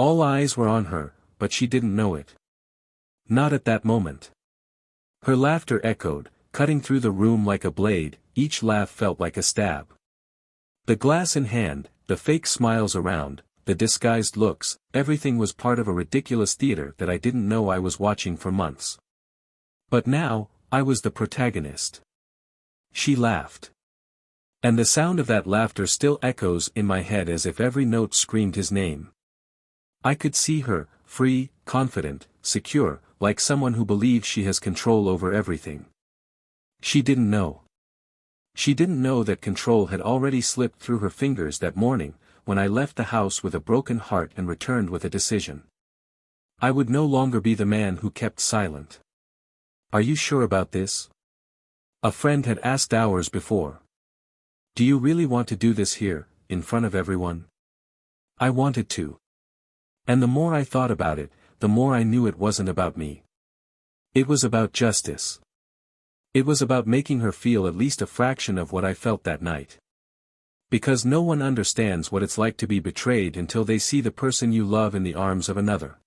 All eyes were on her, but she didn't know it. Not at that moment. Her laughter echoed, cutting through the room like a blade, each laugh felt like a stab. The glass in hand, the fake smiles around, the disguised looks, everything was part of a ridiculous theater that I didn't know I was watching for months. But now, I was the protagonist. She laughed. And the sound of that laughter still echoes in my head as if every note screamed his name. I could see her, free, confident, secure, like someone who believes she has control over everything. She didn't know. She didn't know that control had already slipped through her fingers that morning, when I left the house with a broken heart and returned with a decision. I would no longer be the man who kept silent. "Are you sure about this?" A friend had asked hours before. "Do you really want to do this here, in front of everyone?" I wanted to. And the more I thought about it, the more I knew it wasn't about me. It was about justice. It was about making her feel at least a fraction of what I felt that night. Because no one understands what it's like to be betrayed until they see the person you love in the arms of another.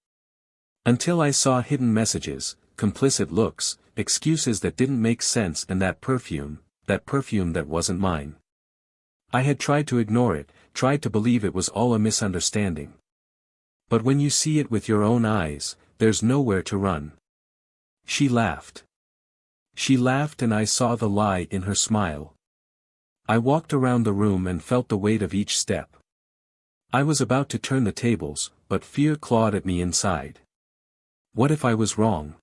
Until I saw hidden messages, complicit looks, excuses that didn't make sense, and that perfume that wasn't mine. I had tried to ignore it, tried to believe it was all a misunderstanding. But when you see it with your own eyes, there's nowhere to run. She laughed. She laughed, and I saw the lie in her smile. I walked around the room and felt the weight of each step. I was about to turn the tables, but fear clawed at me inside. What if I was wrong?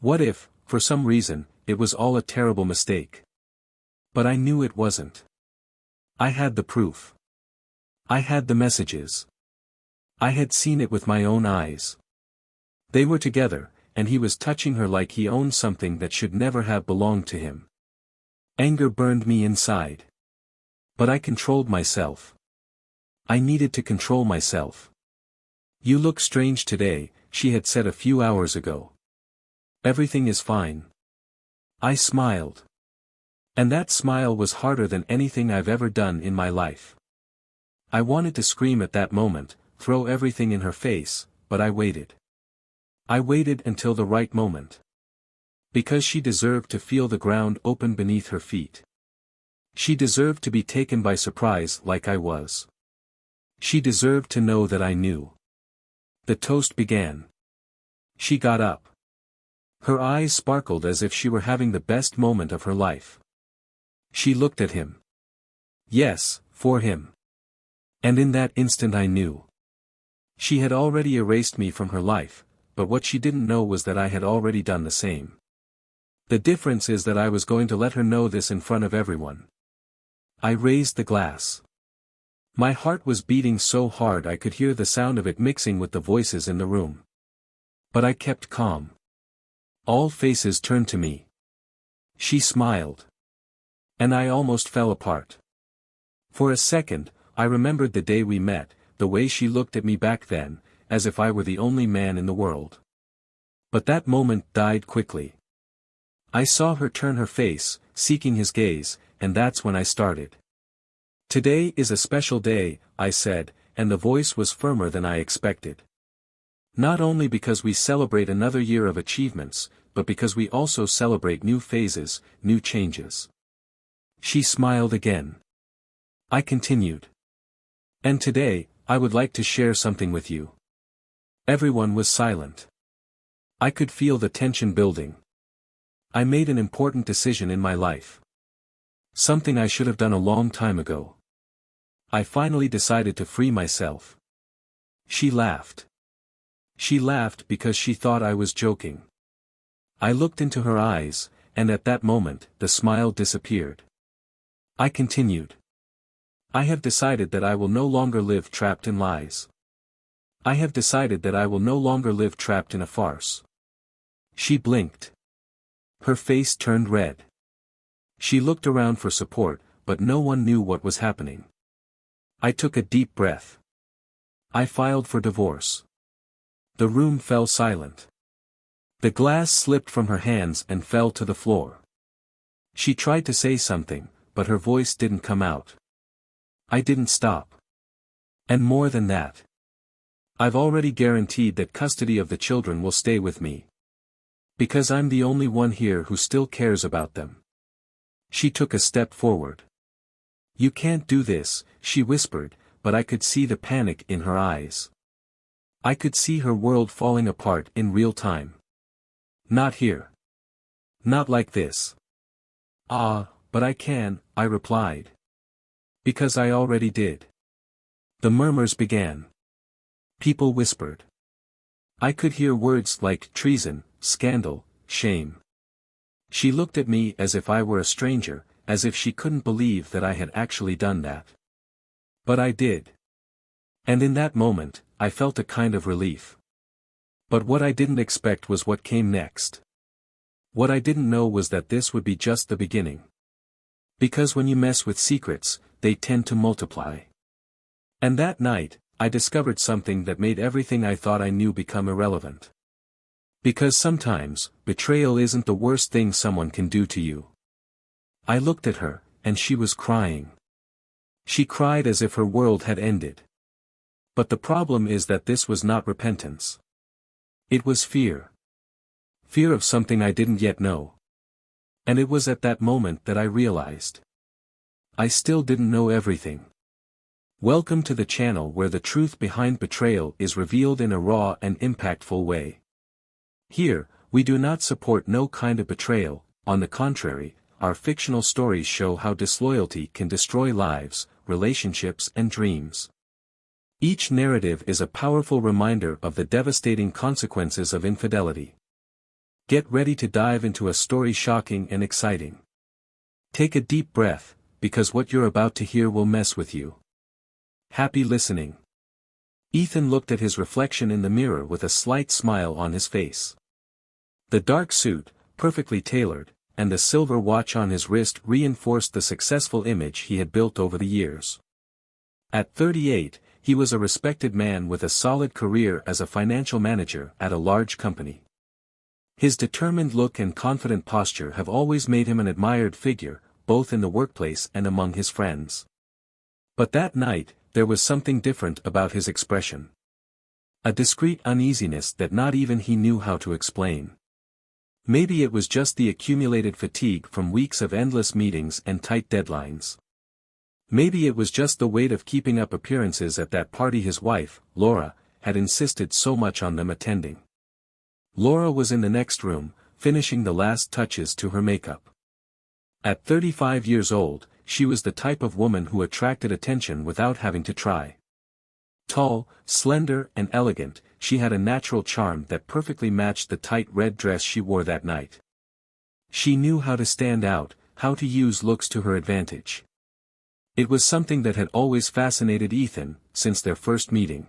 What if, for some reason, it was all a terrible mistake? But I knew it wasn't. I had the proof. I had the messages. I had seen it with my own eyes. They were together, and he was touching her like he owned something that should never have belonged to him. Anger burned me inside. But I controlled myself. I needed to control myself. "You look strange today," she had said a few hours ago. "Everything is fine." I smiled. And that smile was harder than anything I've ever done in my life. I wanted to scream at that moment, throw everything in her face, but I waited. I waited until the right moment. Because she deserved to feel the ground open beneath her feet. She deserved to be taken by surprise like I was. She deserved to know that I knew. The toast began. She got up. Her eyes sparkled as if she were having the best moment of her life. She looked at him. Yes, for him. And in that instant I knew. She had already erased me from her life, but what she didn't know was that I had already done the same. The difference is that I was going to let her know this in front of everyone. I raised the glass. My heart was beating so hard I could hear the sound of it mixing with the voices in the room. But I kept calm. All faces turned to me. She smiled. And I almost fell apart. For a second, I remembered the day we met, the way she looked at me back then, as if I were the only man in the world. But that moment died quickly. I saw her turn her face, seeking his gaze, and that's when I started. "Today is a special day," I said, and the voice was firmer than I expected. "Not only because we celebrate another year of achievements, but because we also celebrate new phases, new changes." She smiled again. I continued. "And today, I would like to share something with you." Everyone was silent. I could feel the tension building. I made an important decision in my life. Something I should have done a long time ago. I finally decided to free myself. She laughed. She laughed because she thought I was joking. I looked into her eyes, and at that moment, the smile disappeared. I continued. "I have decided that I will no longer live trapped in lies. I have decided that I will no longer live trapped in a farce." She blinked. Her face turned red. She looked around for support, but no one knew what was happening. I took a deep breath. I filed for divorce. The room fell silent. The glass slipped from her hands and fell to the floor. She tried to say something, but her voice didn't come out. I didn't stop. And more than that. I've already guaranteed that custody of the children will stay with me. Because I'm the only one here who still cares about them. She took a step forward. You can't do this, she whispered, but I could see the panic in her eyes. I could see her world falling apart in real time. Not here. Not like this. Ah, but I can, I replied. Because I already did. The murmurs began. People whispered. I could hear words like treason, scandal, shame. She looked at me as if I were a stranger, as if she couldn't believe that I had actually done that. But I did. And in that moment, I felt a kind of relief. But what I didn't expect was what came next. What I didn't know was that this would be just the beginning. Because when you mess with secrets, they tend to multiply. And that night, I discovered something that made everything I thought I knew become irrelevant. Because sometimes, betrayal isn't the worst thing someone can do to you. I looked at her, and she was crying. She cried as if her world had ended. But the problem is that this was not repentance. It was fear. Fear of something I didn't yet know. And it was at that moment that I realized. I still didn't know everything. Welcome to the channel where the truth behind betrayal is revealed in a raw and impactful way. Here, we do not support no kind of betrayal, on the contrary, our fictional stories show how disloyalty can destroy lives, relationships and dreams. Each narrative is a powerful reminder of the devastating consequences of infidelity. Get ready to dive into a story shocking and exciting. Take a deep breath, because what you're about to hear will mess with you. Happy listening. Ethan looked at his reflection in the mirror with a slight smile on his face. The dark suit, perfectly tailored, and the silver watch on his wrist reinforced the successful image he had built over the years. At 38, he was a respected man with a solid career as a financial manager at a large company. His determined look and confident posture have always made him an admired figure, both in the workplace and among his friends. But that night, there was something different about his expression. A discreet uneasiness that not even he knew how to explain. Maybe it was just the accumulated fatigue from weeks of endless meetings and tight deadlines. Maybe it was just the weight of keeping up appearances at that party his wife, Laura, had insisted so much on them attending. Laura was in the next room, finishing the last touches to her makeup. At 35 years old, she was the type of woman who attracted attention without having to try. Tall, slender and elegant, she had a natural charm that perfectly matched the tight red dress she wore that night. She knew how to stand out, how to use looks to her advantage. It was something that had always fascinated Ethan, since their first meeting.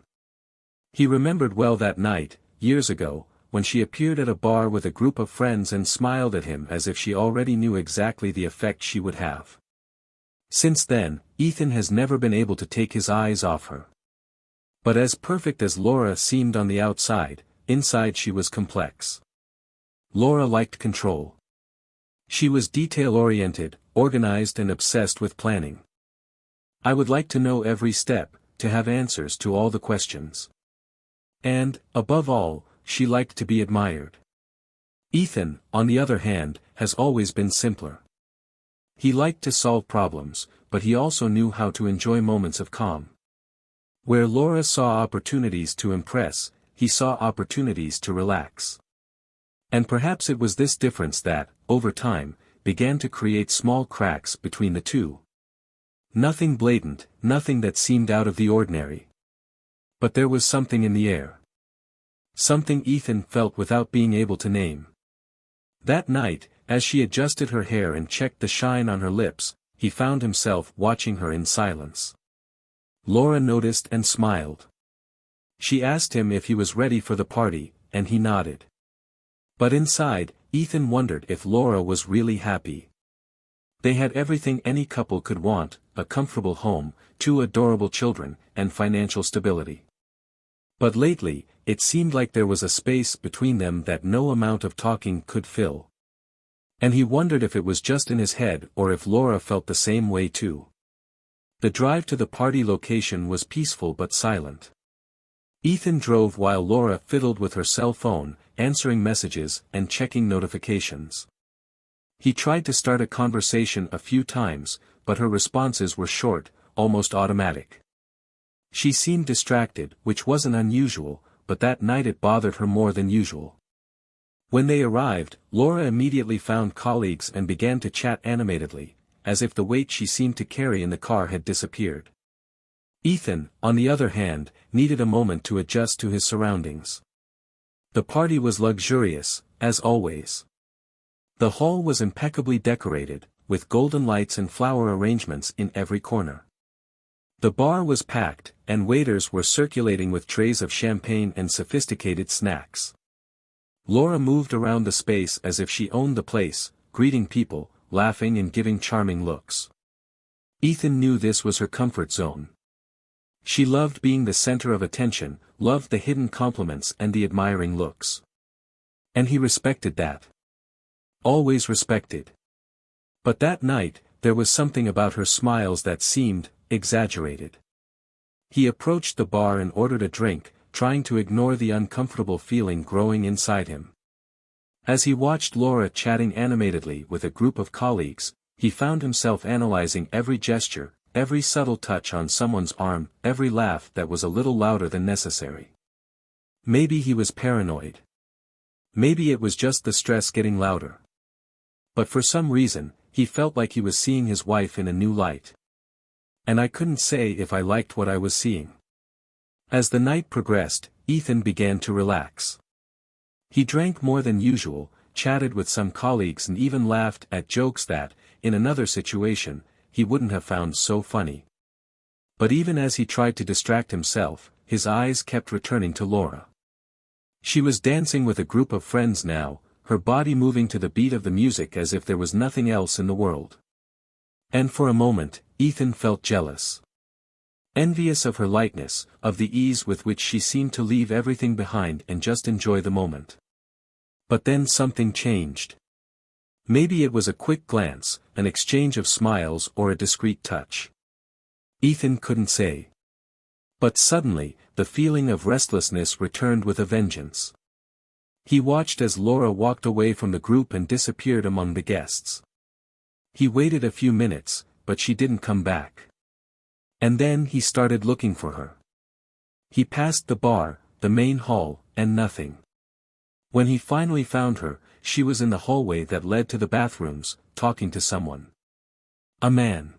He remembered well that night, years ago, when she appeared at a bar with a group of friends and smiled at him as if she already knew exactly the effect she would have. Since then, Ethan has never been able to take his eyes off her. But as perfect as Laura seemed on the outside, inside she was complex. Laura liked control. She was detail-oriented, organized and obsessed with planning. I would like to know every step, to have answers to all the questions. And, above all, she liked to be admired. Ethan, on the other hand, has always been simpler. He liked to solve problems, but he also knew how to enjoy moments of calm. Where Laura saw opportunities to impress, he saw opportunities to relax. And perhaps it was this difference that, over time, began to create small cracks between the two. Nothing blatant, nothing that seemed out of the ordinary. But there was something in the air. Something Ethan felt without being able to name. That night, as she adjusted her hair and checked the shine on her lips, he found himself watching her in silence. Laura noticed and smiled. She asked him if he was ready for the party, and he nodded. But inside, Ethan wondered if Laura was really happy. They had everything any couple could want, a comfortable home, 2 adorable children, and financial stability. But lately, it seemed like there was a space between them that no amount of talking could fill. And he wondered if it was just in his head or if Laura felt the same way too. The drive to the party location was peaceful but silent. Ethan drove while Laura fiddled with her cell phone, answering messages and checking notifications. He tried to start a conversation a few times, but her responses were short, almost automatic. She seemed distracted, which wasn't unusual, but that night it bothered her more than usual. When they arrived, Laura immediately found colleagues and began to chat animatedly, as if the weight she seemed to carry in the car had disappeared. Ethan, on the other hand, needed a moment to adjust to his surroundings. The party was luxurious, as always. The hall was impeccably decorated, with golden lights and flower arrangements in every corner. The bar was packed, and waiters were circulating with trays of champagne and sophisticated snacks. Laura moved around the space as if she owned the place, greeting people, laughing and giving charming looks. Ethan knew this was her comfort zone. She loved being the center of attention, loved the hidden compliments and the admiring looks. And he respected that. Always respected. But that night, there was something about her smiles that seemed exaggerated. He approached the bar and ordered a drink, trying to ignore the uncomfortable feeling growing inside him. As he watched Laura chatting animatedly with a group of colleagues, he found himself analyzing every gesture, every subtle touch on someone's arm, every laugh that was a little louder than necessary. Maybe he was paranoid. Maybe it was just the stress getting louder. But for some reason, he felt like he was seeing his wife in a new light. And I couldn't say if I liked what I was seeing. As the night progressed, Ethan began to relax. He drank more than usual, chatted with some colleagues and even laughed at jokes that, in another situation, he wouldn't have found so funny. But even as he tried to distract himself, his eyes kept returning to Laura. She was dancing with a group of friends now, her body moving to the beat of the music as if there was nothing else in the world. And for a moment, Ethan felt jealous. Envious of her lightness, of the ease with which she seemed to leave everything behind and just enjoy the moment. But then something changed. Maybe it was a quick glance, an exchange of smiles or a discreet touch. Ethan couldn't say. But suddenly, the feeling of restlessness returned with a vengeance. He watched as Laura walked away from the group and disappeared among the guests. He waited a few minutes, but she didn't come back. And then he started looking for her. He passed the bar, the main hall, and nothing. When he finally found her, she was in the hallway that led to the bathrooms, talking to someone. A man.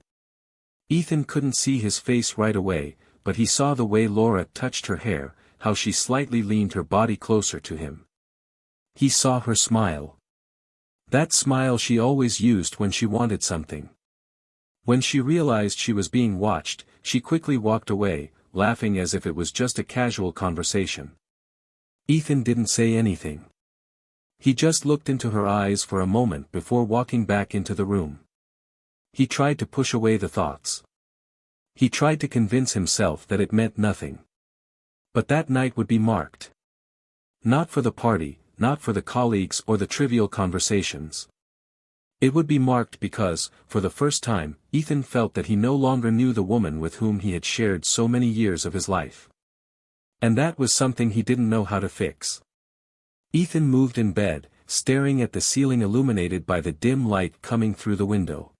Ethan couldn't see his face right away, but he saw the way Laura touched her hair, how she slightly leaned her body closer to him. He saw her smile. That smile she always used when she wanted something. When she realized she was being watched, she quickly walked away, laughing as if it was just a casual conversation. Ethan didn't say anything. He just looked into her eyes for a moment before walking back into the room. He tried to push away the thoughts. He tried to convince himself that it meant nothing. But that night would be marked. Not for the party, not for the colleagues or the trivial conversations. It would be marked because, for the first time, Ethan felt that he no longer knew the woman with whom he had shared so many years of his life. And that was something he didn't know how to fix. Ethan moved in bed, staring at the ceiling illuminated by the dim light coming through the window.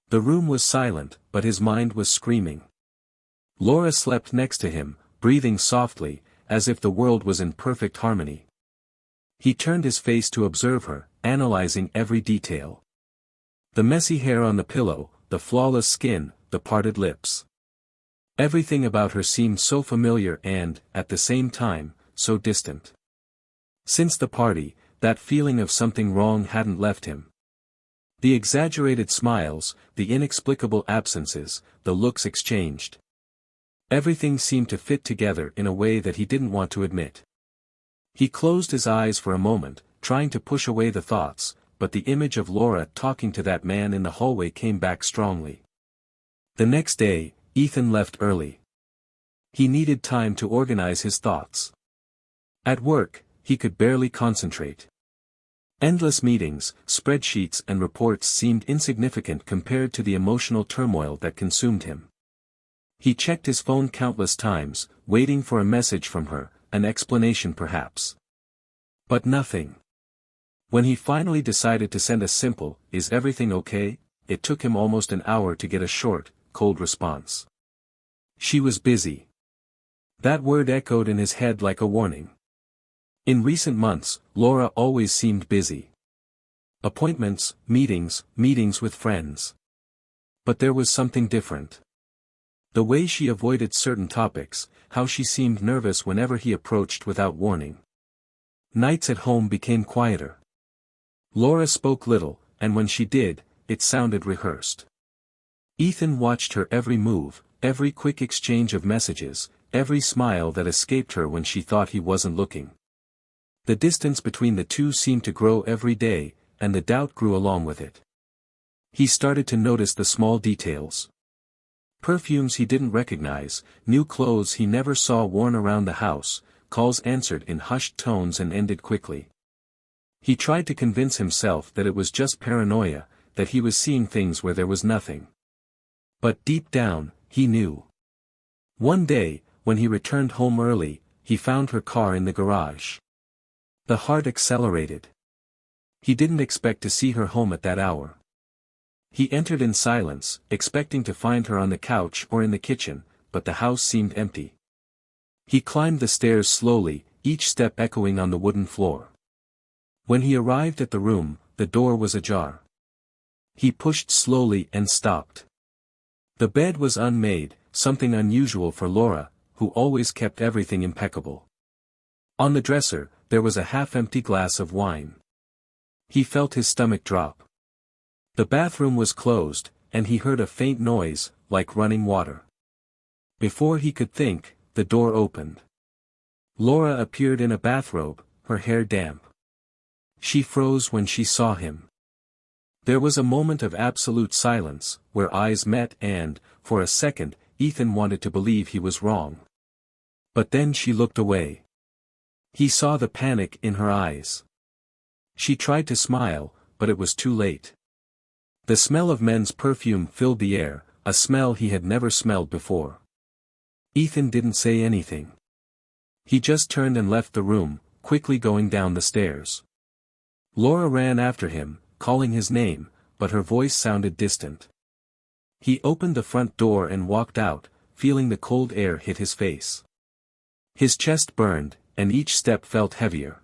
The room was silent, but his mind was screaming. Laura slept next to him, breathing softly, as if the world was in perfect harmony. He turned his face to observe her, analyzing every detail. The messy hair on the pillow, the flawless skin, the parted lips. Everything about her seemed so familiar and, at the same time, so distant. Since the party, that feeling of something wrong hadn't left him. The exaggerated smiles, the inexplicable absences, the looks exchanged. Everything seemed to fit together in a way that he didn't want to admit. He closed his eyes for a moment, trying to push away the thoughts, but the image of Laura talking to that man in the hallway came back strongly. The next day, Ethan left early. He needed time to organize his thoughts. At work, he could barely concentrate. Endless meetings, spreadsheets and reports seemed insignificant compared to the emotional turmoil that consumed him. He checked his phone countless times, waiting for a message from her, an explanation perhaps. But nothing. When he finally decided to send a simple, "Is everything okay?" it took him almost an hour to get a short, cold response. She was busy. That word echoed in his head like a warning. In recent months, Laura always seemed busy. Appointments, meetings with friends. But there was something different. The way she avoided certain topics, how she seemed nervous whenever he approached without warning. Nights at home became quieter. Laura spoke little, and when she did, it sounded rehearsed. Ethan watched her every move, every quick exchange of messages, every smile that escaped her when she thought he wasn't looking. The distance between the two seemed to grow every day, and the doubt grew along with it. He started to notice the small details. Perfumes he didn't recognize, new clothes he never saw worn around the house, calls answered in hushed tones and ended quickly. He tried to convince himself that it was just paranoia, that he was seeing things where there was nothing. But deep down, he knew. One day, when he returned home early, he found her car in the garage. The heart accelerated. He didn't expect to see her home at that hour. He entered in silence, expecting to find her on the couch or in the kitchen, but the house seemed empty. He climbed the stairs slowly, each step echoing on the wooden floor. When he arrived at the room, the door was ajar. He pushed slowly and stopped. The bed was unmade, something unusual for Laura, who always kept everything impeccable. On the dresser, there was a half-empty glass of wine. He felt his stomach drop. The bathroom was closed, and he heard a faint noise, like running water. Before he could think, the door opened. Laura appeared in a bathrobe, her hair damp. She froze when she saw him. There was a moment of absolute silence, where eyes met and, for a second, Ethan wanted to believe he was wrong. But then she looked away. He saw the panic in her eyes. She tried to smile, but it was too late. The smell of men's perfume filled the air, a smell he had never smelled before. Ethan didn't say anything. He just turned and left the room, quickly going down the stairs. Laura ran after him, calling his name, but her voice sounded distant. He opened the front door and walked out, feeling the cold air hit his face. His chest burned, and each step felt heavier.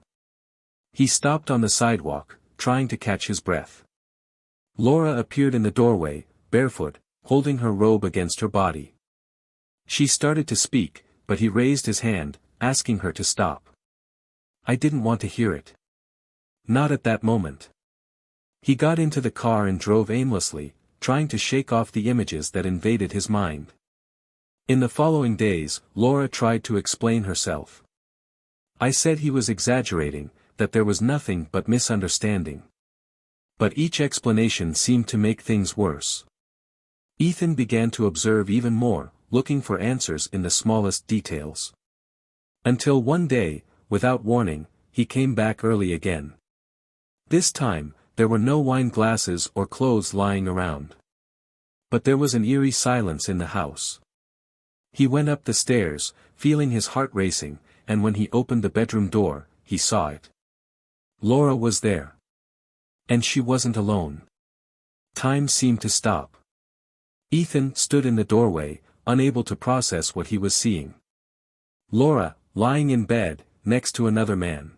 He stopped on the sidewalk, trying to catch his breath. Laura appeared in the doorway, barefoot, holding her robe against her body. She started to speak, but he raised his hand, asking her to stop. "I didn't want to hear it. Not at that moment." He got into the car and drove aimlessly, trying to shake off the images that invaded his mind. In the following days, Laura tried to explain herself. "I said he was exaggerating, that there was nothing but misunderstanding." But each explanation seemed to make things worse. Ethan began to observe even more, looking for answers in the smallest details. Until one day, without warning, he came back early again. This time, there were no wine glasses or clothes lying around. But there was an eerie silence in the house. He went up the stairs, feeling his heart racing, and when he opened the bedroom door, he saw it. Laura was there. And she wasn't alone. Time seemed to stop. Ethan stood in the doorway, unable to process what he was seeing. Laura, lying in bed, next to another man.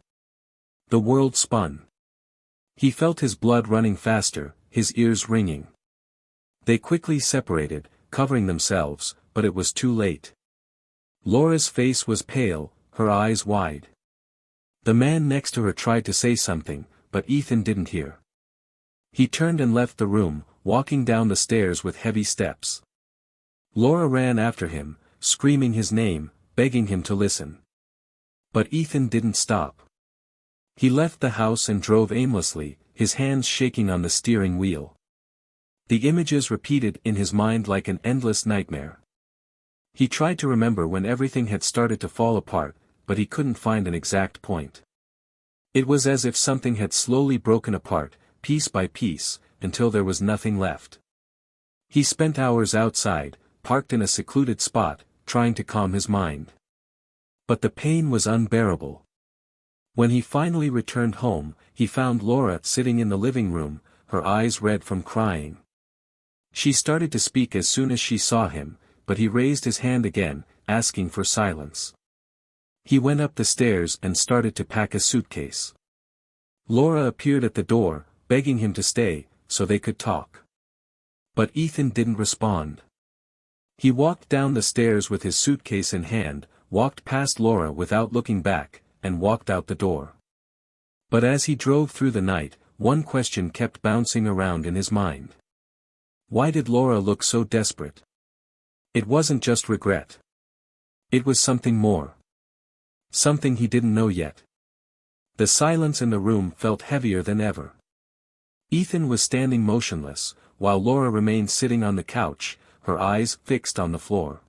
The world spun. He felt his blood running faster, his ears ringing. They quickly separated, covering themselves, but it was too late. Laura's face was pale, her eyes wide. The man next to her tried to say something, but Ethan didn't hear. He turned and left the room, walking down the stairs with heavy steps. Laura ran after him, screaming his name, begging him to listen. But Ethan didn't stop. He left the house and drove aimlessly, his hands shaking on the steering wheel. The images repeated in his mind like an endless nightmare. He tried to remember when everything had started to fall apart, but he couldn't find an exact point. It was as if something had slowly broken apart, piece by piece, until there was nothing left. He spent hours outside, parked in a secluded spot, trying to calm his mind. But the pain was unbearable. When he finally returned home, he found Laura sitting in the living room, her eyes red from crying. She started to speak as soon as she saw him, but he raised his hand again, asking for silence. He went up the stairs and started to pack a suitcase. Laura appeared at the door, begging him to stay, so they could talk. But Ethan didn't respond. He walked down the stairs with his suitcase in hand, walked past Laura without looking back, and walked out the door. But as he drove through the night, one question kept bouncing around in his mind. Why did Laura look so desperate? It wasn't just regret. It was something more. Something he didn't know yet. The silence in the room felt heavier than ever. Ethan was standing motionless, while Laura remained sitting on the couch, her eyes fixed on the floor.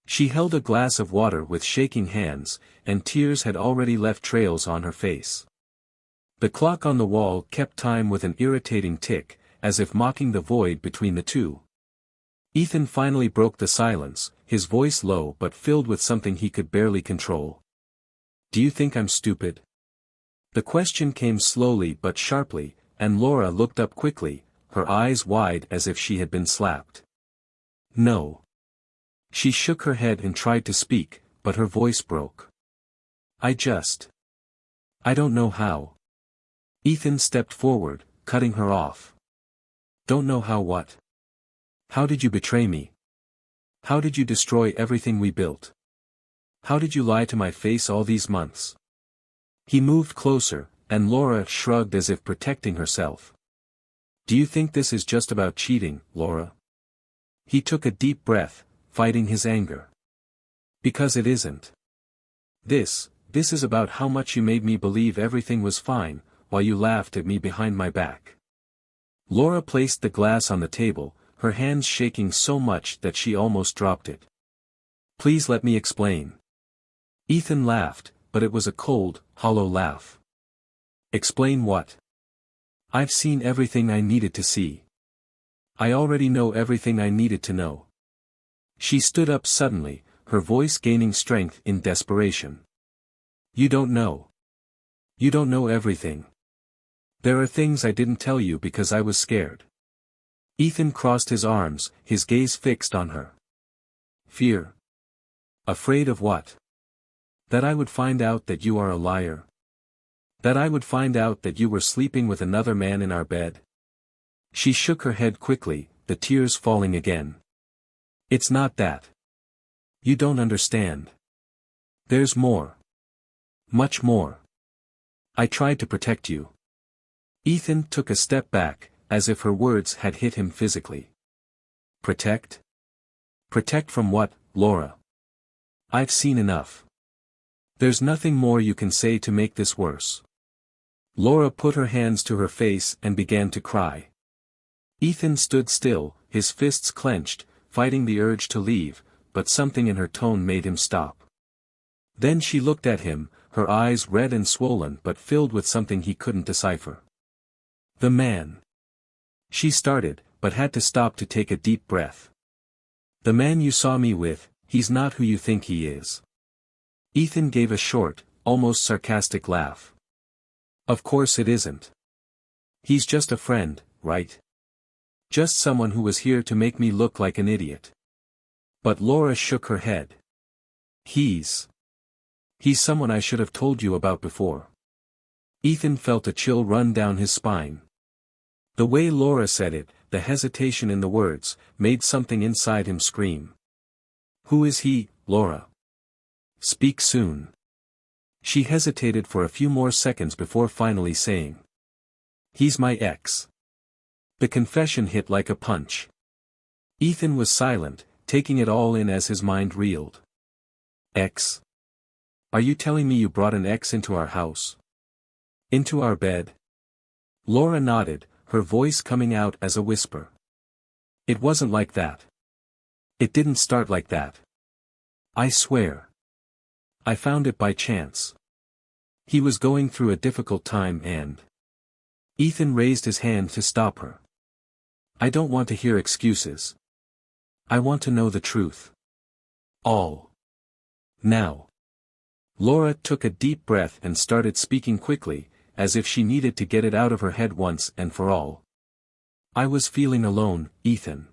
She held a glass of water with shaking hands, and tears had already left trails on her face. The clock on the wall kept time with an irritating tick, as if mocking the void between the two. Ethan finally broke the silence, his voice low but filled with something he could barely control. "Do you think I'm stupid?" The question came slowly but sharply, and Laura looked up quickly, her eyes wide as if she had been slapped. "No." She shook her head and tried to speak, but her voice broke. I don't know how." Ethan stepped forward, cutting her off. "Don't know how what? How did you betray me? How did you destroy everything we built? How did you lie to my face all these months?" He moved closer, and Laura shrugged as if protecting herself. "Do you think this is just about cheating, Laura?" He took a deep breath, fighting his anger. "Because it isn't. This is about how much you made me believe everything was fine, while you laughed at me behind my back." Laura placed the glass on the table, her hands shaking so much that she almost dropped it. "Please let me explain." Ethan laughed, but it was a cold, hollow laugh. "Explain what?" "I've seen everything I needed to see. I already know everything I needed to know." She stood up suddenly, her voice gaining strength in desperation. "You don't know. You don't know everything. There are things I didn't tell you because I was scared." Ethan crossed his arms, his gaze fixed on her. "Fear? Afraid of what? That I would find out that you are a liar? That I would find out that you were sleeping with another man in our bed?" She shook her head quickly, the tears falling again. "It's not that. You don't understand. There's more. Much more. I tried to protect you." Ethan took a step back, as if her words had hit him physically. "Protect? Protect from what, Laura? I've seen enough. There's nothing more you can say to make this worse." Laura put her hands to her face and began to cry. Ethan stood still, his fists clenched, fighting the urge to leave, but something in her tone made him stop. Then she looked at him, her eyes red and swollen but filled with something he couldn't decipher. "The man." She started, but had to stop to take a deep breath. "The man you saw me with, he's not who you think he is." Ethan gave a short, almost sarcastic laugh. "Of course it isn't. He's just a friend, right? Just someone who was here to make me look like an idiot." But Laura shook her head. He's someone I should have told you about before." Ethan felt a chill run down his spine. The way Laura said it, the hesitation in the words, made something inside him scream. "Who is he, Laura? Speak soon." She hesitated for a few more seconds before finally saying, "He's my ex." The confession hit like a punch. Ethan was silent, taking it all in as his mind reeled. "Ex? Are you telling me you brought an ex into our house? Into our bed?" Laura nodded, her voice coming out as a whisper. "It wasn't like that. It didn't start like that. I swear. I found it by chance. He was going through a difficult time and—" Ethan raised his hand to stop her. "I don't want to hear excuses. I want to know the truth. All. Now. Laura took a deep breath and started speaking quickly, as if she needed to get it out of her head once and for all. I was feeling alone, Ethan.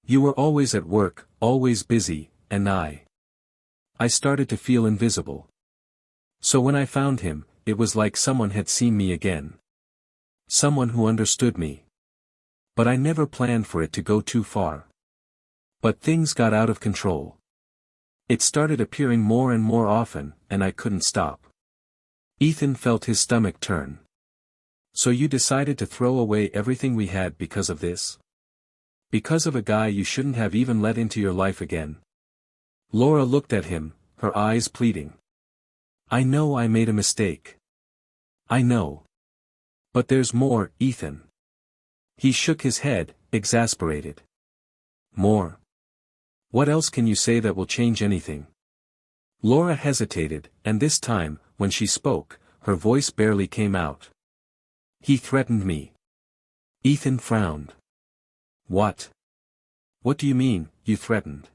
You were always at work, always busy, and I started to feel invisible. So when I found him, it was like someone had seen me again. Someone who understood me. But I never planned for it to go too far. But things got out of control. It started appearing more and more often, and I couldn't stop. Ethan felt his stomach turn. So you decided to throw away everything we had because of this? Because of a guy you shouldn't have even let into your life again? Laura looked at him, her eyes pleading. I know I made a mistake. I know. But there's more, Ethan. He shook his head, exasperated. More? What else can you say that will change anything? Laura hesitated, and this time, when she spoke, her voice barely came out. He threatened me. Ethan frowned. What? What do you mean, you threatened?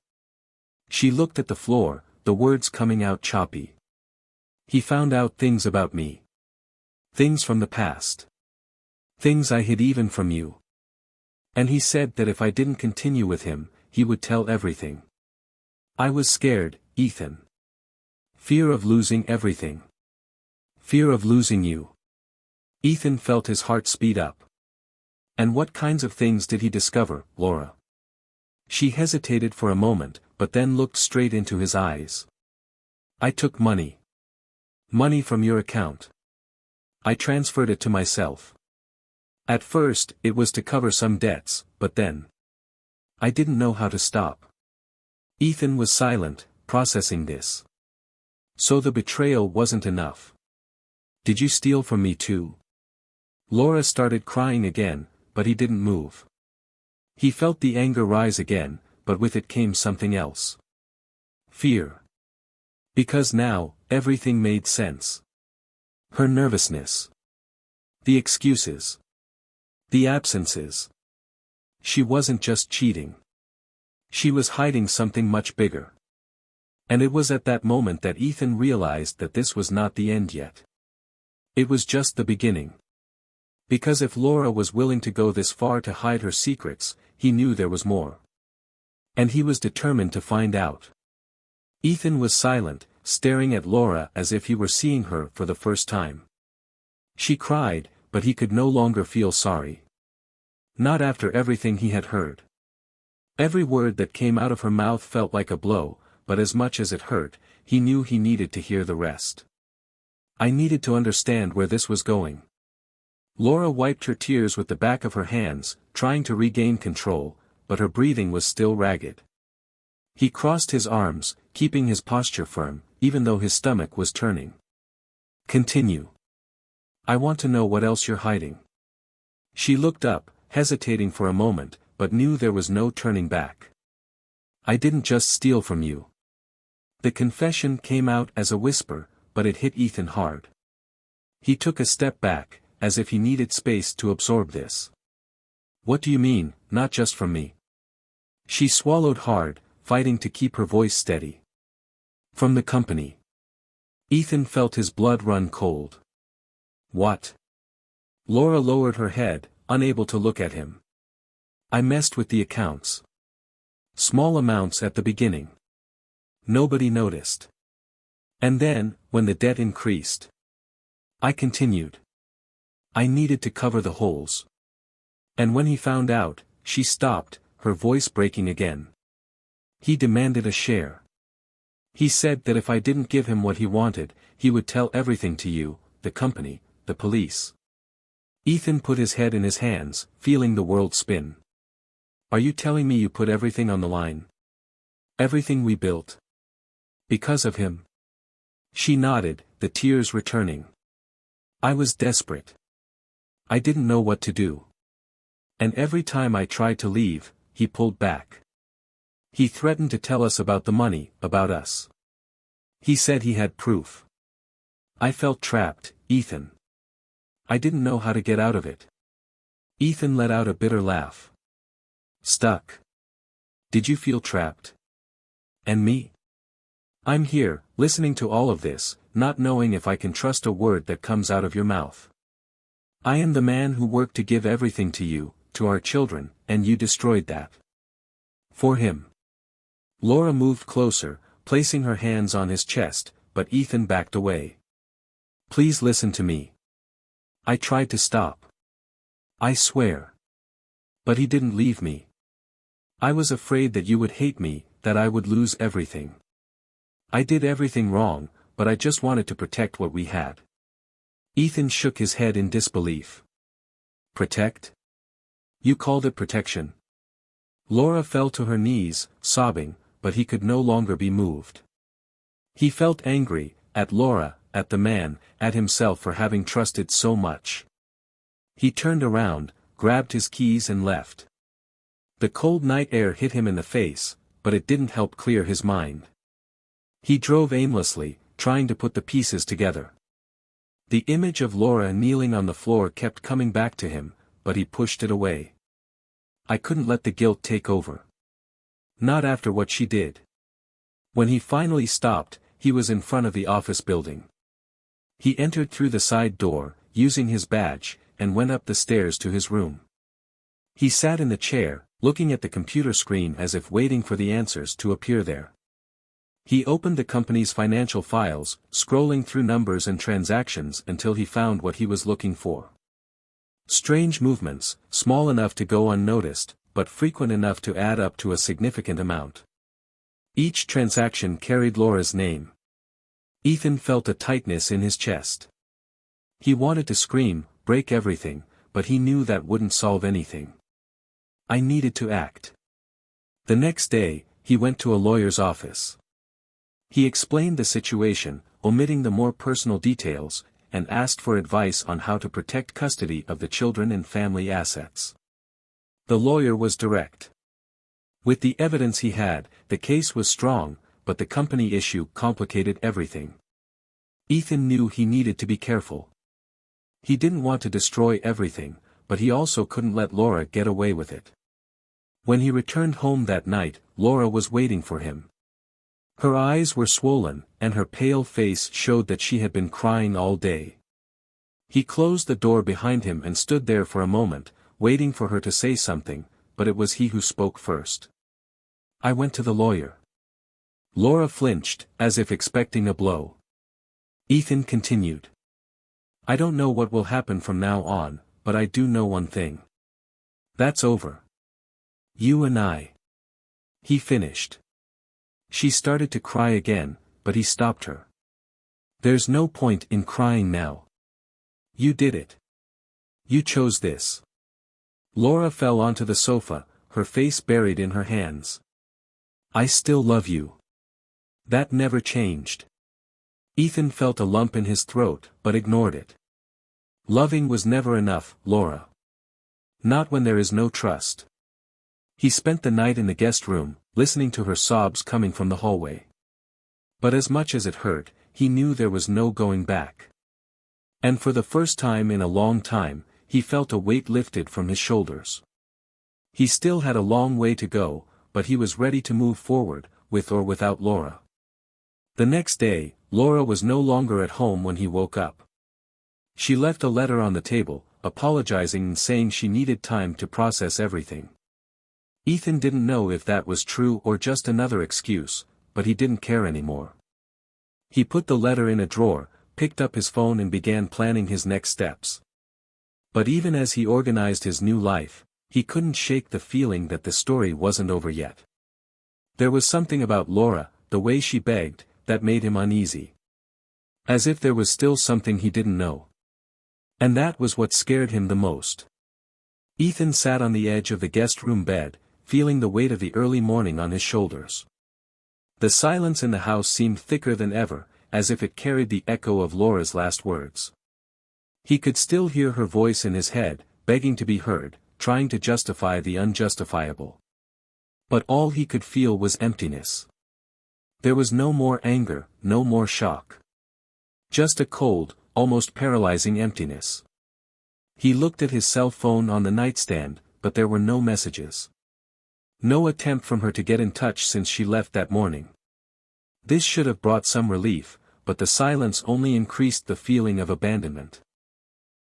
She looked at the floor, the words coming out choppy. He found out things about me. Things from the past. Things I hid even from you. And he said that if I didn't continue with him, he would tell everything. I was scared, Ethan. Fear of losing everything. Fear of losing you. Ethan felt his heart speed up. And what kinds of things did he discover, Laura? She hesitated for a moment, but then looked straight into his eyes. I took money. Money from your account. I transferred it to myself. At first, it was to cover some debts, but then I didn't know how to stop. Ethan was silent, processing this. So the betrayal wasn't enough. Did you steal from me too? Laura started crying again, but he didn't move. He felt the anger rise again, but with it came something else. Fear. Because now, everything made sense. Her nervousness. The excuses. The absences. She wasn't just cheating. She was hiding something much bigger. And it was at that moment that Ethan realized that this was not the end yet. It was just the beginning. Because if Laura was willing to go this far to hide her secrets, he knew there was more. And he was determined to find out. Ethan was silent, staring at Laura as if he were seeing her for the first time. She cried, but he could no longer feel sorry. Not after everything he had heard. Every word that came out of her mouth felt like a blow, but as much as it hurt, he knew he needed to hear the rest. I needed to understand where this was going. Laura wiped her tears with the back of her hands, trying to regain control, but her breathing was still ragged. He crossed his arms, keeping his posture firm, even though his stomach was turning. Continue. I want to know what else you're hiding. She looked up, hesitating for a moment, but knew there was no turning back. I didn't just steal from you. The confession came out as a whisper, but it hit Ethan hard. He took a step back, as if he needed space to absorb this. What do you mean, not just from me? She swallowed hard, fighting to keep her voice steady. From the company. Ethan felt his blood run cold. What? Laura lowered her head, unable to look at him. I messed with the accounts. Small amounts at the beginning. Nobody noticed. And then, when the debt increased, I continued. I needed to cover the holes. And when he found out, she stopped, her voice breaking again. He demanded a share. He said that if I didn't give him what he wanted, he would tell everything to you, the company, the police. Ethan put his head in his hands, feeling the world spin. Are you telling me you put everything on the line? Everything we built? Because of him? She nodded, the tears returning. I was desperate. I didn't know what to do. And every time I tried to leave, he pulled back. He threatened to tell us about the money, about us. He said he had proof. I felt trapped, Ethan. I didn't know how to get out of it. Ethan let out a bitter laugh. Stuck. Did you feel trapped? And me? I'm here, listening to all of this, not knowing if I can trust a word that comes out of your mouth. I am the man who worked to give everything to you, to our children, and you destroyed that. For him. Laura moved closer, placing her hands on his chest, but Ethan backed away. Please listen to me. I tried to stop. I swear. But he didn't leave me. I was afraid that you would hate me, that I would lose everything. I did everything wrong, but I just wanted to protect what we had. Ethan shook his head in disbelief. Protect? You called it protection? Laura fell to her knees, sobbing, but he could no longer be moved. He felt angry, at Laura, at the man, at himself for having trusted so much. He turned around, grabbed his keys and left. The cold night air hit him in the face, but it didn't help clear his mind. He drove aimlessly, trying to put the pieces together. The image of Laura kneeling on the floor kept coming back to him, but he pushed it away. I couldn't let the guilt take over. Not after what she did. When he finally stopped, he was in front of the office building. He entered through the side door, using his badge, and went up the stairs to his room. He sat in the chair, looking at the computer screen as if waiting for the answers to appear there. He opened the company's financial files, scrolling through numbers and transactions until he found what he was looking for. Strange movements, small enough to go unnoticed, but frequent enough to add up to a significant amount. Each transaction carried Laura's name. Ethan felt a tightness in his chest. He wanted to scream, break everything, but he knew that wouldn't solve anything. I needed to act. The next day, he went to a lawyer's office. He explained the situation, omitting the more personal details, and asked for advice on how to protect custody of the children and family assets. The lawyer was direct. With the evidence he had, the case was strong, but the company issue complicated everything. Ethan knew he needed to be careful. He didn't want to destroy everything, but he also couldn't let Laura get away with it. When he returned home that night, Laura was waiting for him. Her eyes were swollen, and her pale face showed that she had been crying all day. He closed the door behind him and stood there for a moment, waiting for her to say something, but it was he who spoke first. I went to the lawyer. Laura flinched, as if expecting a blow. Ethan continued. I don't know what will happen from now on, but I do know one thing. That's over. You and I. He finished. She started to cry again, but he stopped her. There's no point in crying now. You did it. You chose this. Laura fell onto the sofa, her face buried in her hands. I still love you. That never changed. Ethan felt a lump in his throat, but ignored it. Loving was never enough, Laura. Not when there is no trust. He spent the night in the guest room, listening to her sobs coming from the hallway. But as much as it hurt, he knew there was no going back. And for the first time in a long time, he felt a weight lifted from his shoulders. He still had a long way to go, but he was ready to move forward, with or without Laura. The next day, Laura was no longer at home when he woke up. She left a letter on the table, apologizing and saying she needed time to process everything. Ethan didn't know if that was true or just another excuse, but he didn't care anymore. He put the letter in a drawer, picked up his phone and began planning his next steps. But even as he organized his new life, he couldn't shake the feeling that the story wasn't over yet. There was something about Laura, the way she begged, that made him uneasy. As if there was still something he didn't know. And that was what scared him the most. Ethan sat on the edge of the guest room bed, feeling the weight of the early morning on his shoulders. The silence in the house seemed thicker than ever, as if it carried the echo of Laura's last words. He could still hear her voice in his head, begging to be heard, trying to justify the unjustifiable. But all he could feel was emptiness. There was no more anger, no more shock. Just a cold, almost paralyzing emptiness. He looked at his cell phone on the nightstand, but there were no messages. No attempt from her to get in touch since she left that morning. This should have brought some relief, but the silence only increased the feeling of abandonment.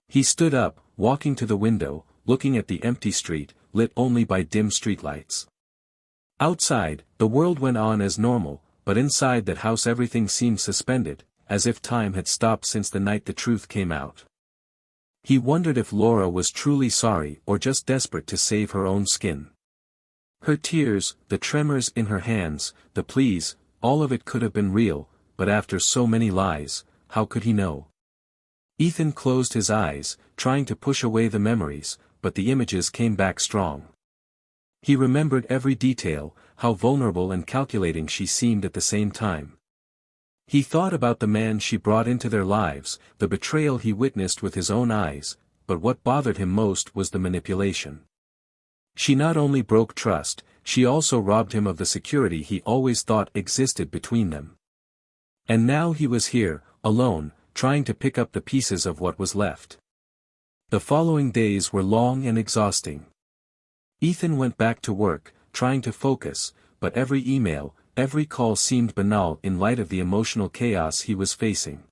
He stood up, walking to the window, looking at the empty street, lit only by dim streetlights. Outside, the world went on as normal, but inside that house everything seemed suspended, as if time had stopped since the night the truth came out. He wondered if Laura was truly sorry or just desperate to save her own skin. Her tears, the tremors in her hands, the pleas, all of it could have been real, but after so many lies, how could he know? Ethan closed his eyes, trying to push away the memories, but the images came back strong. He remembered every detail, how vulnerable and calculating she seemed at the same time. He thought about the man she brought into their lives, the betrayal he witnessed with his own eyes, but what bothered him most was the manipulation. She not only broke trust, she also robbed him of the security he always thought existed between them. And now he was here, alone, trying to pick up the pieces of what was left. The following days were long and exhausting. Ethan went back to work, trying to focus, but every email, every call seemed banal in light of the emotional chaos he was facing.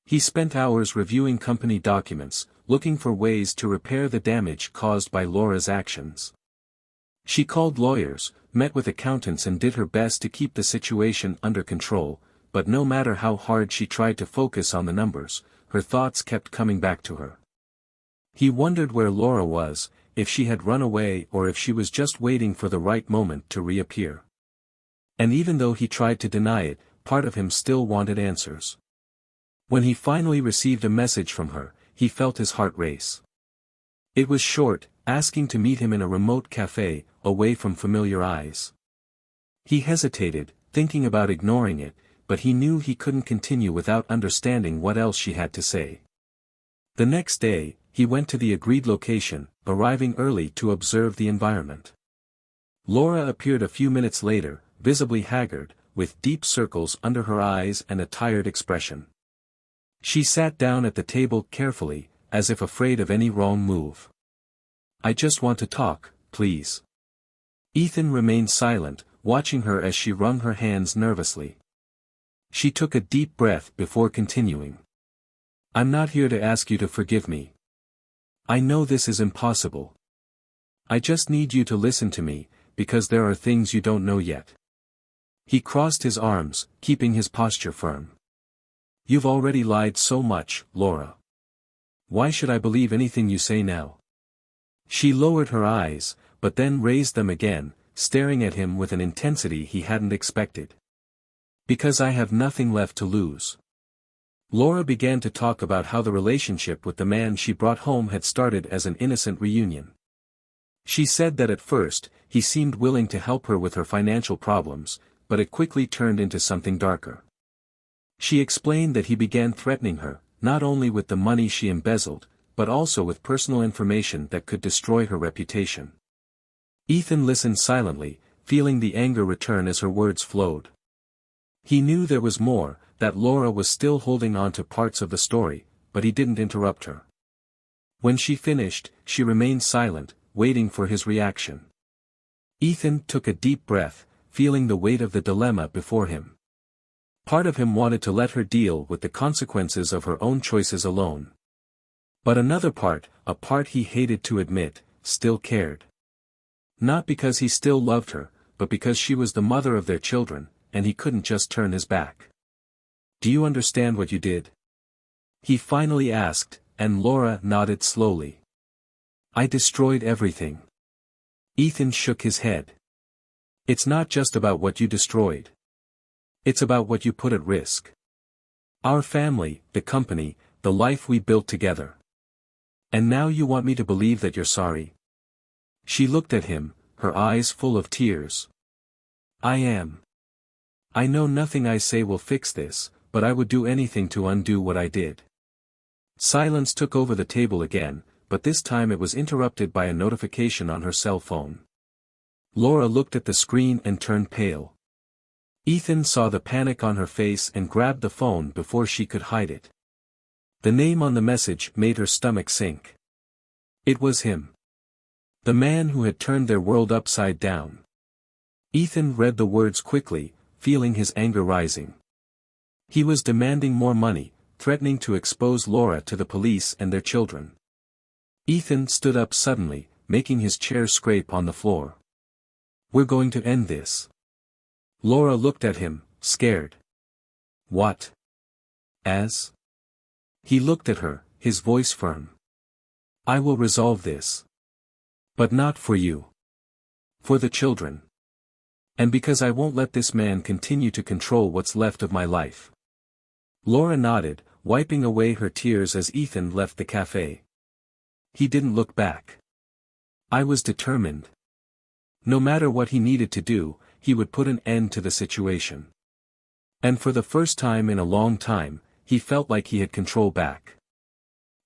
He spent hours reviewing company documents, looking for ways to repair the damage caused by Laura's actions. She called lawyers, met with accountants and did her best to keep the situation under control, but no matter how hard she tried to focus on the numbers, her thoughts kept coming back to her. He wondered where Laura was, if she had run away or if she was just waiting for the right moment to reappear. And even though he tried to deny it, part of him still wanted answers. When he finally received a message from her, he felt his heart race. It was short, asking to meet him in a remote cafe, away from familiar eyes. He hesitated, thinking about ignoring it, but he knew he couldn't continue without understanding what else she had to say. The next day, he went to the agreed location, arriving early to observe the environment. Laura appeared a few minutes later, visibly haggard, with deep circles under her eyes and a tired expression. She sat down at the table carefully, as if afraid of any wrong move. "I just want to talk, please." Ethan remained silent, watching her as she wrung her hands nervously. She took a deep breath before continuing. "I'm not here to ask you to forgive me. I know this is impossible. I just need you to listen to me, because there are things you don't know yet." He crossed his arms, keeping his posture firm. "You've already lied so much, Laura. Why should I believe anything you say now?" She lowered her eyes, but then raised them again, staring at him with an intensity he hadn't expected. "Because I have nothing left to lose." Laura began to talk about how the relationship with the man she brought home had started as an innocent reunion. She said that at first, he seemed willing to help her with her financial problems, but it quickly turned into something darker. She explained that he began threatening her, not only with the money she embezzled, but also with personal information that could destroy her reputation. Ethan listened silently, feeling the anger return as her words flowed. He knew there was more, that Laura was still holding on to parts of the story, but he didn't interrupt her. When she finished, she remained silent, waiting for his reaction. Ethan took a deep breath, feeling the weight of the dilemma before him. Part of him wanted to let her deal with the consequences of her own choices alone. But another part, a part he hated to admit, still cared. Not because he still loved her, but because she was the mother of their children, and he couldn't just turn his back. "Do you understand what you did?" he finally asked, and Laura nodded slowly. "I destroyed everything." Ethan shook his head. "It's not just about what you destroyed. It's about what you put at risk. Our family, the company, the life we built together. And now you want me to believe that you're sorry?" She looked at him, her eyes full of tears. "I am. I know nothing I say will fix this, but I would do anything to undo what I did." Silence took over the table again, but this time it was interrupted by a notification on her cell phone. Laura looked at the screen and turned pale. Ethan saw the panic on her face and grabbed the phone before she could hide it. The name on the message made her stomach sink. It was him. The man who had turned their world upside down. Ethan read the words quickly, feeling his anger rising. He was demanding more money, threatening to expose Laura to the police and their children. Ethan stood up suddenly, making his chair scrape on the floor. "We're going to end this." Laura looked at him, scared. "What?" "As?" He looked at her, his voice firm. "I will resolve this. But not for you. For the children. And because I won't let this man continue to control what's left of my life." Laura nodded, wiping away her tears as Ethan left the cafe. He didn't look back. "I was determined. No matter what he needed to do, he would put an end to the situation." And for the first time in a long time, he felt like he had control back.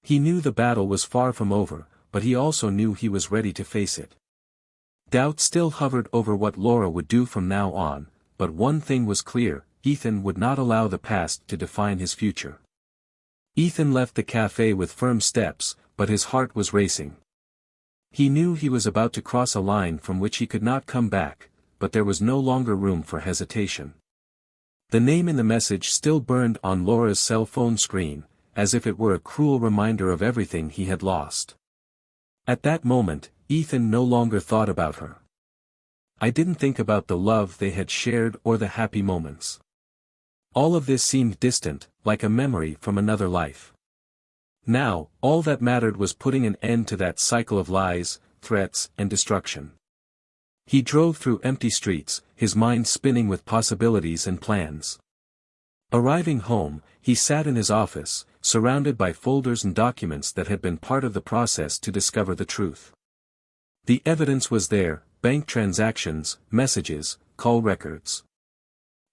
He knew the battle was far from over, but he also knew he was ready to face it. Doubt still hovered over what Laura would do from now on, but one thing was clear: Ethan would not allow the past to define his future. Ethan left the cafe with firm steps, but his heart was racing. He knew he was about to cross a line from which he could not come back, but there was no longer room for hesitation. The name in the message still burned on Laura's cell phone screen, as if it were a cruel reminder of everything he had lost. At that moment, Ethan no longer thought about her. I didn't think about the love they had shared or the happy moments. All of this seemed distant, like a memory from another life. Now, all that mattered was putting an end to that cycle of lies, threats, and destruction. He drove through empty streets, his mind spinning with possibilities and plans. Arriving home, he sat in his office, surrounded by folders and documents that had been part of the process to discover the truth. The evidence was there: bank transactions, messages, call records.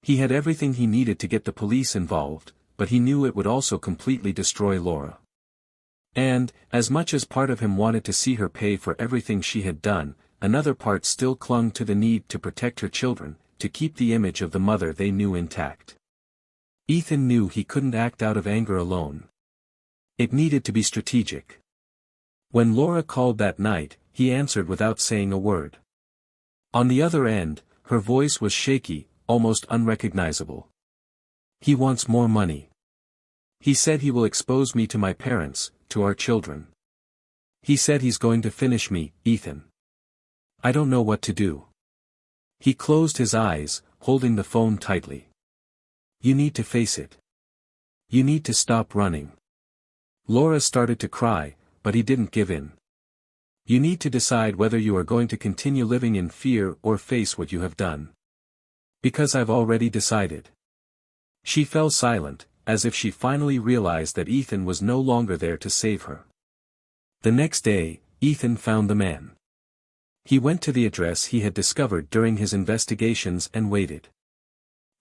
He had everything he needed to get the police involved, but he knew it would also completely destroy Laura. And, as much as part of him wanted to see her pay for everything she had done, another part still clung to the need to protect her children, to keep the image of the mother they knew intact. Ethan knew he couldn't act out of anger alone. It needed to be strategic. When Laura called that night, he answered without saying a word. On the other end, her voice was shaky, almost unrecognizable. "He wants more money. He said he will expose me to my parents, to our children. He said he's going to finish me, Ethan. I don't know what to do." He closed his eyes, holding the phone tightly. "You need to face it. You need to stop running." Laura started to cry, but he didn't give in. "You need to decide whether you are going to continue living in fear or face what you have done." "Because I've already decided." She fell silent, as if she finally realized that Ethan was no longer there to save her. The next day, Ethan found the man. He went to the address he had discovered during his investigations and waited.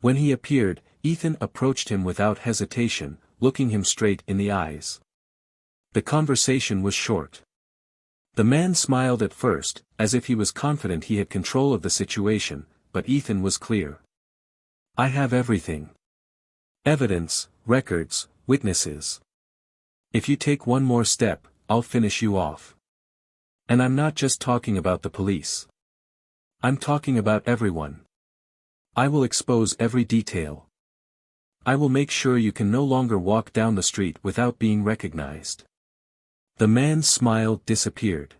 When he appeared, Ethan approached him without hesitation, looking him straight in the eyes. The conversation was short. The man smiled at first, as if he was confident he had control of the situation, but Ethan was clear. "I have everything. Evidence, records, witnesses. If you take one more step, I'll finish you off. And I'm not just talking about the police. I'm talking about everyone. I will expose every detail. I will make sure you can no longer walk down the street without being recognized." The man's smile disappeared.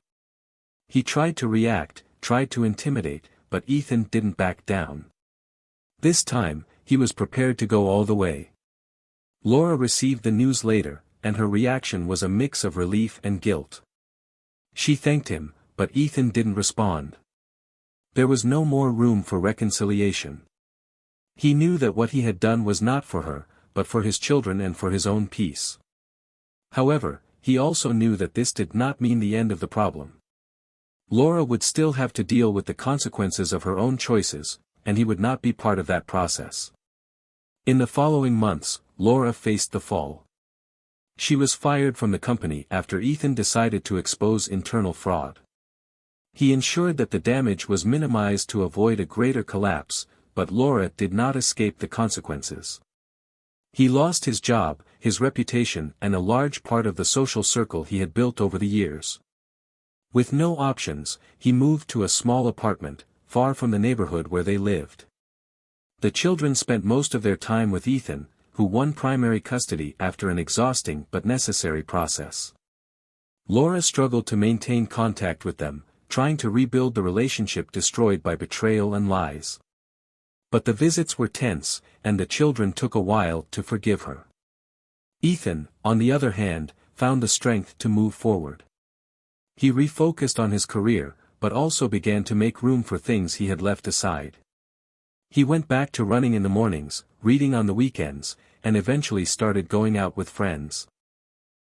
He tried to react, tried to intimidate, but Ethan didn't back down. This time, he was prepared to go all the way. Laura received the news later, and her reaction was a mix of relief and guilt. She thanked him, but Ethan didn't respond. There was no more room for reconciliation. He knew that what he had done was not for her, but for his children and for his own peace. However, he also knew that this did not mean the end of the problem. Laura would still have to deal with the consequences of her own choices, and he would not be part of that process. In the following months, Laura faced the fall. She was fired from the company after Ethan decided to expose internal fraud. He ensured that the damage was minimized to avoid a greater collapse, but Laura did not escape the consequences. He lost his job, his reputation, and a large part of the social circle he had built over the years. With no options, he moved to a small apartment, far from the neighborhood where they lived. The children spent most of their time with Ethan, who won primary custody after an exhausting but necessary process. Laura struggled to maintain contact with them, trying to rebuild the relationship destroyed by betrayal and lies. But the visits were tense, and the children took a while to forgive her. Ethan, on the other hand, found the strength to move forward. He refocused on his career, but also began to make room for things he had left aside. He went back to running in the mornings, reading on the weekends, and eventually started going out with friends.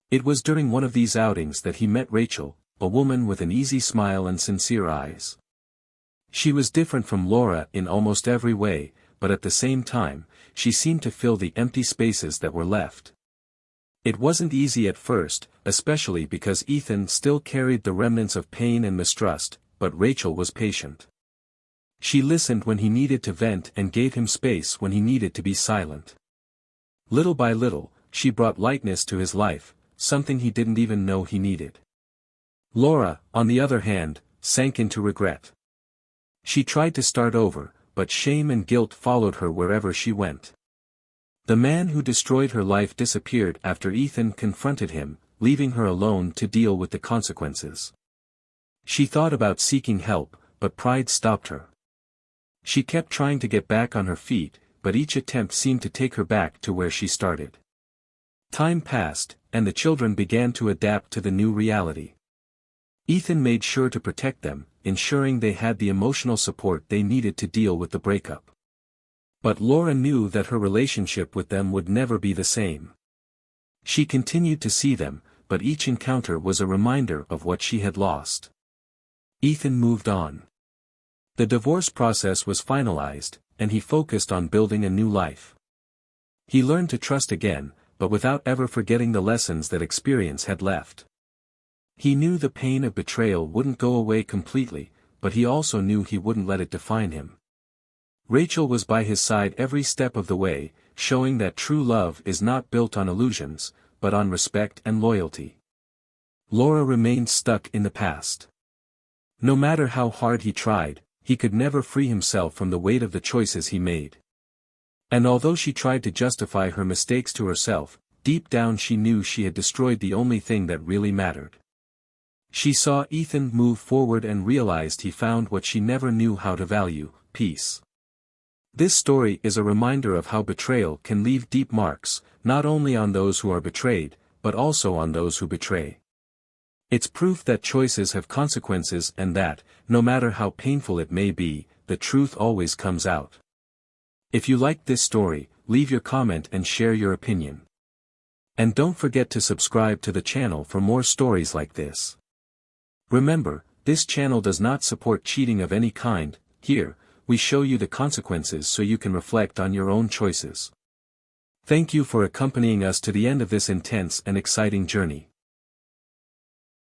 It was during one of these outings that he met Rachel, a woman with an easy smile and sincere eyes. She was different from Laura in almost every way, but at the same time, she seemed to fill the empty spaces that were left. It wasn't easy at first, especially because Ethan still carried the remnants of pain and mistrust, but Rachel was patient. She listened when he needed to vent and gave him space when he needed to be silent. Little by little, she brought lightness to his life, something he didn't even know he needed. Laura, on the other hand, sank into regret. She tried to start over, but shame and guilt followed her wherever she went. The man who destroyed her life disappeared after Ethan confronted him, leaving her alone to deal with the consequences. She thought about seeking help, but pride stopped her. She kept trying to get back on her feet, but each attempt seemed to take her back to where she started. Time passed, and the children began to adapt to the new reality. Ethan made sure to protect them, ensuring they had the emotional support they needed to deal with the breakup. But Laura knew that her relationship with them would never be the same. She continued to see them, but each encounter was a reminder of what she had lost. Ethan moved on. The divorce process was finalized, and he focused on building a new life. He learned to trust again, but without ever forgetting the lessons that experience had left. He knew the pain of betrayal wouldn't go away completely, but he also knew he wouldn't let it define him. Rachel was by his side every step of the way, showing that true love is not built on illusions, but on respect and loyalty. Laura remained stuck in the past. No matter how hard he tried, he could never free himself from the weight of the choices he made. And although she tried to justify her mistakes to herself, deep down she knew she had destroyed the only thing that really mattered. She saw Ethan move forward and realized he found what she never knew how to value: peace. This story is a reminder of how betrayal can leave deep marks, not only on those who are betrayed, but also on those who betray. It's proof that choices have consequences and that, no matter how painful it may be, the truth always comes out. If you liked this story, leave your comment and share your opinion. And don't forget to subscribe to the channel for more stories like this. Remember, this channel does not support cheating of any kind. Here, we show you the consequences so you can reflect on your own choices. Thank you for accompanying us to the end of this intense and exciting journey.